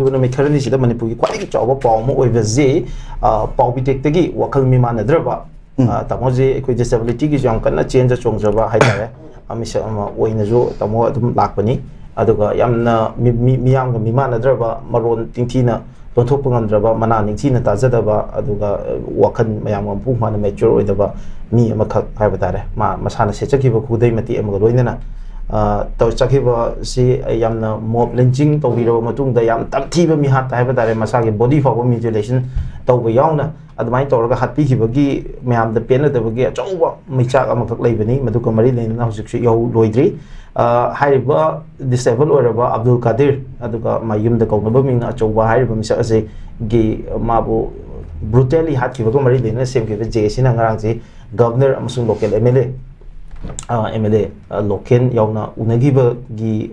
ꯍꯧꯈꯤꯕ ꯅꯨꯃꯤꯠ ꯈꯔꯅꯤꯁꯤꯗ ꯃꯅꯤꯄꯨꯔꯒꯤ ꯈ꯭ꯋꯥꯏꯗꯒꯤ ꯆꯥꯎꯕ ꯄꯥꯎ ꯑꯃ ꯑꯣꯏꯕꯁꯤ ꯄꯥꯎ ꯄꯤꯇꯦꯛꯇꯒꯤ ꯋꯥꯈꯜ ꯃꯤꯃꯥꯟꯅꯗ꯭ꯔꯕ ꯇꯥꯃꯣꯁꯤ ꯑꯩꯈꯣꯏ ꯗꯤꯁꯦꯕꯤꯂꯤꯇꯤꯒꯤꯁꯨ ꯌꯥꯝ ꯀꯟꯅ ꯆꯦꯟꯖ ꯆꯣꯡꯖꯕ ꯍꯥꯏꯇꯥꯔꯦ ꯃꯤꯁꯛ ꯑꯃ ꯑꯣꯏꯅꯁꯨ ꯇꯥꯃꯣ ꯑꯗꯨꯝ ꯂꯥꯛꯄꯅꯤ ꯑꯗꯨꯒ ꯌꯥꯝꯅ ꯃꯤꯌꯥꯝꯒ ꯃꯤꯃꯥꯟꯅꯗ꯭ꯔꯕ ꯃꯔꯣꯟ ꯇꯤꯡꯊꯤꯅ ꯂꯣꯟꯊꯣꯛꯄ ꯉꯝꯗ꯭ꯔꯕ ꯃꯅꯥ ꯅꯤꯡꯊꯤꯅ ꯇꯥꯖꯗꯕ ꯑꯗꯨꯒ ꯋꯥꯈꯜ ꯃꯌꯥꯝꯒ ꯃꯄꯨꯡ ꯐꯥꯅ ꯃꯦꯆ꯭ꯌꯣꯔ ꯑꯣꯏꯗꯕ ꯃꯤ ꯑꯃꯈꯛ ꯍꯥꯏꯕ ꯇꯥꯔꯦ ꯃꯁꯥꯅ ꯁꯦꯠꯆꯈꯤꯕ ꯈꯨꯗꯩ ꯃꯇꯦꯛ ꯑꯃꯒ ꯂꯣꯏꯅꯅ ꯆꯠꯈꯤꯕꯁꯤ ꯌꯥꯝꯅ ꯃꯣꯕ ꯂꯤꯟꯆꯤꯡ ꯇꯧꯕꯤꯔꯕ ꯃꯇꯨꯡꯗ ꯌꯥꯝ ꯇꯝꯊꯤꯕ ꯃꯤꯍꯥꯠ ꯍꯥꯏꯕ ꯇꯥꯔꯦ ꯃꯁꯥꯒꯤ ꯕꯣꯗꯤ ꯐꯥꯎꯕ ꯃ꯭ꯌꯨꯇꯤꯂꯦꯁꯟ ꯇꯧꯕ ꯌꯥꯎꯅ ꯑꯗꯨꯃꯥꯏꯅ ꯇꯧꯔꯒ ꯍꯥꯠꯄꯤꯈꯤꯕꯒꯤ ꯃꯌꯥꯝꯗ ꯄꯦꯟꯅꯗꯕꯒꯤ ꯑꯆꯧꯕ ꯃꯩꯆꯥꯛ ꯑꯃꯈꯛ ꯂꯩꯕꯅꯤ ꯃꯗꯨꯒ ꯃꯔꯤ ꯂꯩꯅꯅ ꯍꯧꯖꯤꯛꯁꯨ ꯂꯣꯏꯗ꯭ꯔꯤ ꯍꯥꯏꯔꯤꯕ ꯗꯤꯁꯦꯕꯜ ꯑꯣꯏꯔꯕ ꯑꯕꯗꯨꯜ ꯀꯥꯗꯤꯔ ꯑꯗꯨꯒ ꯌꯨꯝꯗ ꯀꯧꯅꯕ ꯃꯤꯡꯅ ꯑꯆꯧꯕ ꯍꯥꯏꯔꯤꯕ ꯃꯤꯁꯛ ꯑꯁꯤ ꯃꯥꯕꯨ ꯕ꯭ꯔꯨꯇꯦꯂꯤ ꯍꯥꯠꯈꯤꯕꯒ ꯃꯔꯤ ꯂꯩꯅꯅ ꯁꯦꯝꯈꯤꯕ ꯖꯦꯁꯤꯅ ꯉꯔꯥꯡꯁꯤ ꯒꯕꯔꯅꯔ ꯑꯃꯁꯨꯡ ꯂꯣꯀꯦꯜ MLA ꯂꯣꯀꯦꯜ ꯌꯥꯎꯅ ꯎꯅꯈꯤꯕꯒꯤ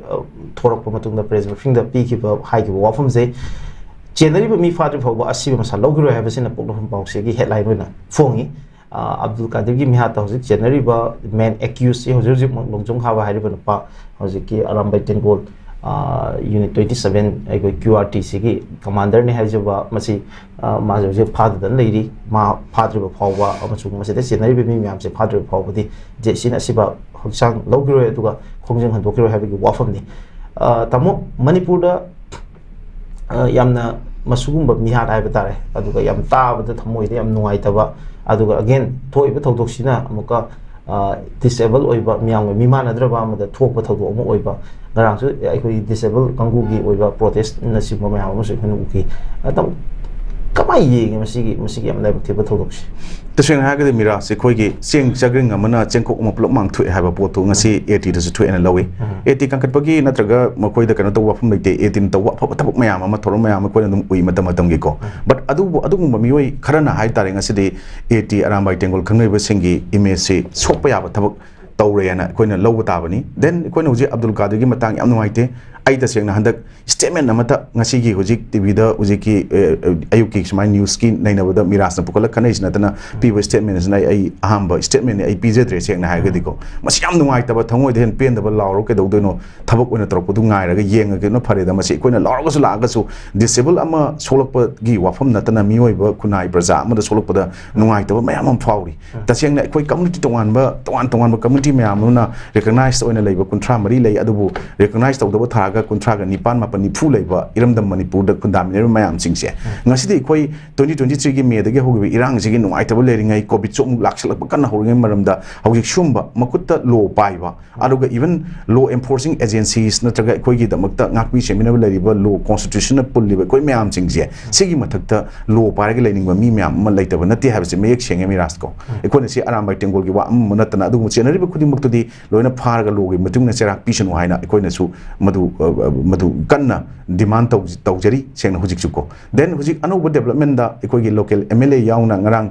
ꯊꯣꯔꯛꯄ ꯃꯇꯨꯡꯗ ꯄ꯭ꯔꯦꯁ ꯕ꯭ꯔꯤꯐꯤꯡꯗ ꯍꯥꯏꯈꯤꯕ ꯋꯥꯐꯝꯁꯦ ꯆꯦꯟꯅꯔꯤꯕ ꯃꯤ ꯐꯥꯗ꯭ꯔꯤ ꯐꯥꯎꯕ ꯑꯁꯤꯕ ꯃꯁꯥ ꯂꯧꯈꯤꯔꯣꯏ ꯍꯥꯏꯕꯁꯤꯅ ꯄꯣꯛꯅꯐꯝ ꯄꯥꯎꯆꯦꯒꯤ ꯍꯦꯗꯂꯥꯏꯟ ꯑꯣꯏꯅ ꯐꯣꯡꯉꯤ ꯑꯕꯗꯨꯜ ꯀꯥꯗꯤꯔꯒꯤ ꯃꯤꯍꯥꯠꯇ ꯍꯧꯖꯤꯛ ꯆꯦꯟꯅꯔꯤꯕ ꯃꯦꯟ ꯑꯦꯀ꯭ꯌꯨꯁꯁꯤ ꯍꯧꯖꯤꯛꯃꯛ ꯂꯣꯡꯖꯣꯡ ꯈꯥꯕ ꯍꯥꯏꯔꯤꯕ ꯅꯨꯄꯥ ꯍꯧꯖꯤꯛꯀꯤ ꯑꯔꯥꯝꯕꯥꯏ ꯇꯦꯡꯒꯣꯜ ꯌꯨꯅꯤꯠ 27 ꯑꯩꯈꯣꯏ QRTCꯒꯤ ꯀꯃꯥꯟꯗꯔꯅꯤ ꯍꯥꯏꯖꯕ ꯃꯁꯤ ꯃꯥꯁꯦ ꯍꯧꯖꯤꯛ ꯐꯥꯗꯗꯅ ꯂꯩꯔꯤ ꯃꯥ ꯐꯥꯗ꯭ꯔꯤꯕ ꯐꯥꯎꯕ ꯑꯃꯁꯨꯡ ꯃꯁꯤꯗ ꯆꯦꯟꯅꯔꯤꯕ ꯃꯤ ꯃꯌꯥꯝꯁꯦ ꯐꯥꯗ꯭ꯔꯤꯕ ꯐꯥꯎꯕꯗꯤ ꯖꯦꯁꯤꯅ ꯑꯁꯤꯕ ꯍꯛꯆꯥꯡ ꯂꯧꯈꯤꯔꯣꯏ ꯑꯗꯨꯒ ꯈꯣꯡꯖꯪ ꯍꯟꯗꯣꯛꯈꯤꯔꯣꯏ ꯍꯥꯏꯕꯒꯤ ꯋꯥꯐꯝꯅꯤ ꯇꯥꯃꯣ ꯃꯅꯤꯄꯨꯔꯗ ꯌꯥꯝꯅ ꯃꯁꯤꯒꯨꯝꯕ ꯃꯤꯍꯥꯠ ꯍꯥꯏꯕ ꯇꯥꯔꯦ ꯑꯗꯨꯒ ꯌꯥꯝ ꯇꯥꯕꯗ ꯊꯃꯣꯏꯗ ꯌꯥꯝ ꯅꯨꯡꯉꯥꯏꯇꯕ ꯑꯗꯨꯒ ꯑꯒꯦꯟ ꯊꯣꯛꯏꯕ ꯊꯧꯗꯣꯛꯁꯤꯅ ꯑꯃꯨꯛꯀ ꯗꯤꯁꯦꯕꯜ ꯑꯣꯏꯕ ꯃꯤꯌꯥꯝꯒ ꯃꯤꯃꯥꯟꯅꯗ꯭ꯔꯕ ꯑꯃꯗ ꯊꯣꯛꯄ ꯊꯧꯗꯣꯛ ꯑꯃ ꯑꯣꯏꯕ ꯉꯔꯥꯡꯁꯨ ꯑꯩꯈꯣꯏ ꯗꯤꯁꯦꯕꯜ ꯀꯥꯡꯕꯨꯒꯤ ꯑꯣꯏꯕ ꯄ꯭ꯔꯣꯇꯦꯁꯅꯆꯤꯡꯕ ꯃꯌꯥꯝ ꯑꯃꯁꯨ ꯑꯩꯈꯣꯏꯅ ꯎꯈꯤ ꯑꯗꯨꯝ ꯀꯃꯥꯏꯅ ꯌꯦꯡꯉꯤ ꯃꯁꯤꯒꯤ ꯌꯥꯝ ꯂꯥꯏꯕꯛ ꯊꯤꯕ ꯊꯧꯗꯣꯛꯁꯦ तसेंग हागदे मिरास अखोइगी चेंग चग्रिंग अमना चेंकोक अमा पुलप मांगथुए हाबा पोतु ngasi 80 दसु थुएना लवी 80 कंकटपगी नत्रगा मखोइदा कनो तव वफम लेते 18 तव अफब तबक मयाम अमा थोरो मयाम कोइन दum ui मतम मतम गी को बट अदु ममियोइ खरना हाइ तारे ngasi दे 80 अरामबाइ टेंगोल खंगैबा सिंगी इमेज से सोकपा याबा तबक तौरेना कोइन लौब ताबनी देन कोइन हुजि अब्दुल कादिर गी मतंग याम नुवाइते आई तसेंग हंदक स्टेटमेंट अमता ngasi gi hujik tv da hujiki ayuki smai news ki nainabada mirasna pukala khanais natana piba statement is nai ai ahamba statement ai pj dre seng na haigadi ko masi yam nungai taba thangoi den pen da lauro ke dawdoino thabak oina torok pudu ngai raga yenga ke no phare da masi koina lauro su laga su disable ama solokpa gi wafam natana mioi ba kunai praja ama da solokpa da nungai taba mayam am fauri taseng na koi community tongan ba community mayam na recognize oina leiba kuntra mari lei adubu recognize tawdaba thaga kuntra ga nipan mapan ni phu leiba iramdam manipur da kundaminer mayam singse ngasidi koi 2023 gi me da ge hogi irang jigi nungai taba leringai covid chom laksalak kan horingai maramda hojik shumba makutta law paiba aduga even law enforcing agencies natraga koi gi damakta ngakpi semina leriba law constitutional pulliba koi mayam singse sigi mathakta law parage leningba mi mayam ma leitaba nati habse mayek senge mi rasko ekone si aram bai tengol gi wa manatana adu chenari ba khudi maktudi loina pharaga law gi matung na cherak pisanu haina ekone su madu kanna demand tawjari sengna hujik chuko then hujik anoba development da ekoi local MLA yauna ngarang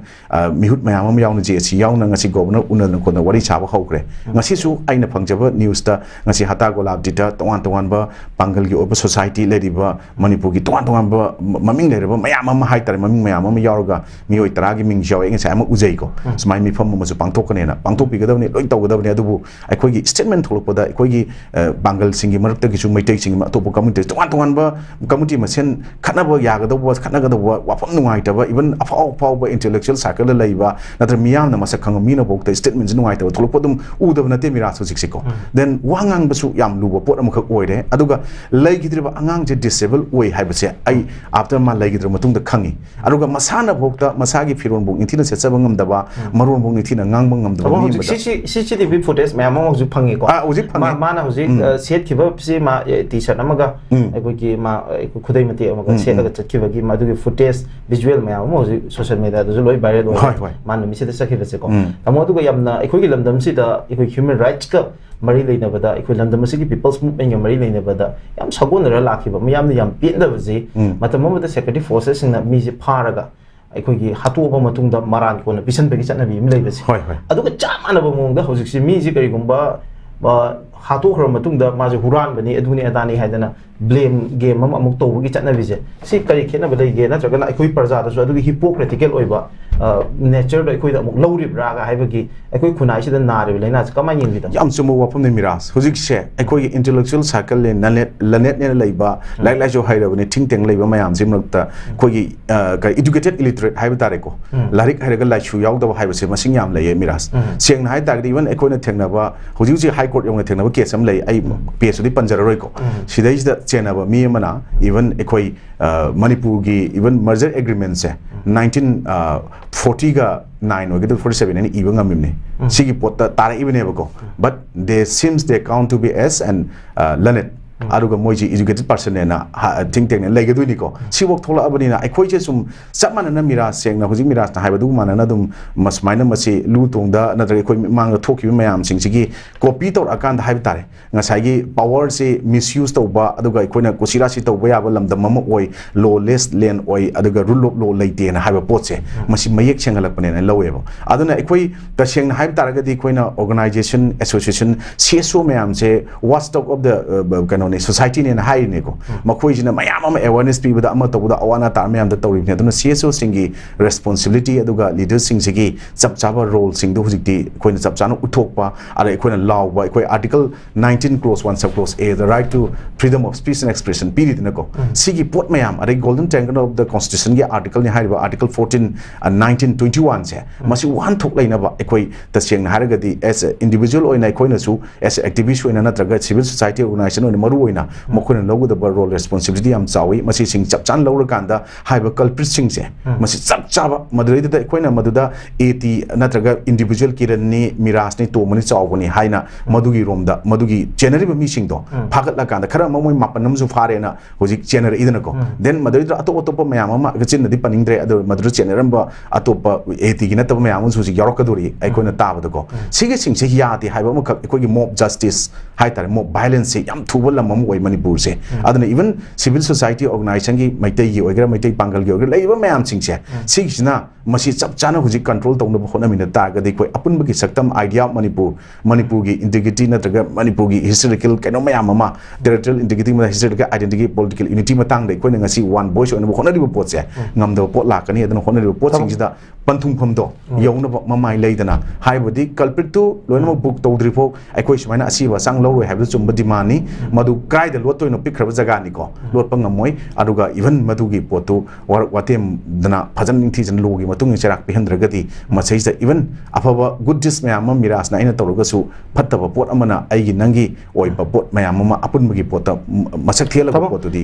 mihut mayam am yauna JC yauna ngasi governor unana kona wari chaba hawkre ngasi su aina phangjaba news ta ngasi hata golab dita tongan ba pangal gi oba society lediba manipur gi tongan ba maming lereba mayam am haitar maming mayam am yaurga mioi tara gi ming jaw ngasi am uzai ko smai mi pham ma su pangthok ne na pangthok pi gadawni loi tawgadawni adubu ekoi gi statement tholokpada ekoi gi bangal singi marakta gi su maitai singi atopo community tongan ba community masen khanaba yagadawba khanagadawa wafam nungai taba even afau intellectual circle laiba natra miyam na masak khang mina bokta statement nungai taba tholopodum udaba nate mirasu jiksiko then wangang basu yam luba pot amkhak oire aduga laigidriba angang je disable oi haibase ai after ma laigidra matung da khangi aduga masana bokta masagi firon bok inthina setsaba ngamdaba maron bok inthina ngang bang ngamdaba mi bada CCTV footage mayam ang hujik phangi ko hujik phangi mana hujik set khiba si ma t-shirt amaga ekoi ma khudai mate amaga set aga chakhiba gi madugi footage visual mayam mo social media da loi viral oi man mi se da sakhiba se ko tamo aduga yamna ekoi gi lamdam si da ekoi human rights ka mari leinabada ekoi lamdam si gi people's movement ga mari leinabada yam sagonara lakhiba miyam yam pendaba ji matam amada security forces na mi je pharaga ꯑꯩꯈꯣꯏꯒꯤ ꯍꯥꯠꯇꯣꯛꯑꯕ ꯃꯇꯨꯡꯗ ꯃꯔꯥꯟ ꯀꯣꯟꯅ ꯄꯤꯁꯟꯕꯒꯤ ꯆꯠꯅꯕꯤ ꯑꯃ ꯂꯩꯕꯁꯦ ꯑꯗꯨꯒ ꯆꯞ ꯃꯥꯟꯅꯕ ꯃꯑꯣꯡꯗ ꯍꯧꯖꯤꯛꯁꯤ ꯃꯤꯁꯤ ꯀꯔꯤꯒꯨꯝꯕ हाथोखर मतुंगदा माजे हुरानबनी अदुनी अदानी हाइदना ब्लेम गेम अमुक तौबगी चटनबीजे सी करी खेनब लेगे नत्रगना अखोई प्रजादसु अदुगी हिपोक्रेटिकल ओइबा नेचर द अखोई द अमुक लौरिब्रा गा हाइबगी अखोई खुनाइसिदा नारिब लेना कमाय यिंगिदा याम चुमो वाफम ने मिरास हुजिक से अखोई इंटेलेक्चुअल सर्कल ले लनेट ने लैबा लाइक लाइक जो हाइरबने थिंग टेंग लैबा मयाम जिमनक्ता अखोई का एजुकेटेड इलिटरेट हाइबा तारेको लारिक हाइरगा लाइसु यावदबा हाइबसे मसिंग याम लैये मिरास सेंग हाइ तागदि इवन अखोइना थेंगनाबा हुजिक हाई कोर्ट योंग थेंगनाबा case am lay ai PSD panjararoiko sidai da chenaba mi mana even ekoi Manipur gi even merger agreement se 1940 ga 9 or 47 and even ngamimne sigi potta tara even ebako but they seems they count to be S and Lanet aruga moiji educated person na think tank lay gadui niko si wok thola abani na ekhoi je sum sapmana na mira seng na huji mira na haibadu mana na dum mas maina masi lu tong da na dre ekhoi mang thoki mayam sing sigi copy tor akan da haib tare ngasai gi power se misuse to ba aduga ekhoi na kosira si to ba ya ba lam da mama oi lawless land oi aduga rule of law leite na haiba pot se masi mayek sengalak pane na laweba aduna ekhoi ta seng na haib tare ga di ekhoi na organization association CSO mayam se watchdog of the society ne hai ne ko makhoi jina mayam ama awareness pi bada ama to da awana tar mayam da tawri ne aduna CSO singi responsibility aduga leaders sing sigi chap chaba role sing do hujikti koina chap chana uthokpa ara koina law ba koi article 19 clause 1 sub clause A the right to freedom of speech and expression pi ri ko sigi pot mayam ara golden triangle of the constitution ge article ni hai ba article 14 and 1921 se masi one thok laina ba koi ta seng na haraga di as individual oina koina su as activist oina na traga civil society organization oina oina mokuna logo the role responsibility am chawi masi sing chap chan lawra kanda haiba culprit sing se masi chap chaba maduri da koina maduda 80 natraga individual kiran ni miras ni to mani chawbani haina madugi romda madugi generally mi sing do phagat la kanda khara mamoi mapanam su fare na hojik general idana ko then maduri da ato ato mayam ma gachin di paningdre adu maduri general ba ato 80 gi na to mayam su si yarakaduri ai koina tabada ko sige sing se yati haiba ma ko gi mob justice hai tare mob violence se yam thubal way Manipur se aduna even civil society organization gi maitai gi oigra maitai pangal gi oigra leiba mayam sing se sigisna masi chap chana huji control tawna khona mina ta ga dei koi apun bagi saktam idea Manipur gi integrity na traga Manipur gi historical kaino mayam ama territorial integrity ma historical identity political unity matang dei koi ngasi one voice ona khona ri pot se ngamda pot la kani aduna khona ri pot sing sida panthung pham do yawna mamai leidana haibodi culprit tu loina book tawdri fo aikoi sumaina asiba sang lo roi haibu chumba dimani madu kai da lot toino pikraba jaga ni ko lot pangamoi aduga even madugi potu watem dana phajan ningthi jan logi matung cherak pihendragati masai sa even afaba good dish mayam miras na ina tawruga su phattaba pot amana aigi nangi oi pa pot mayam ma apun magi pot masak thela pot di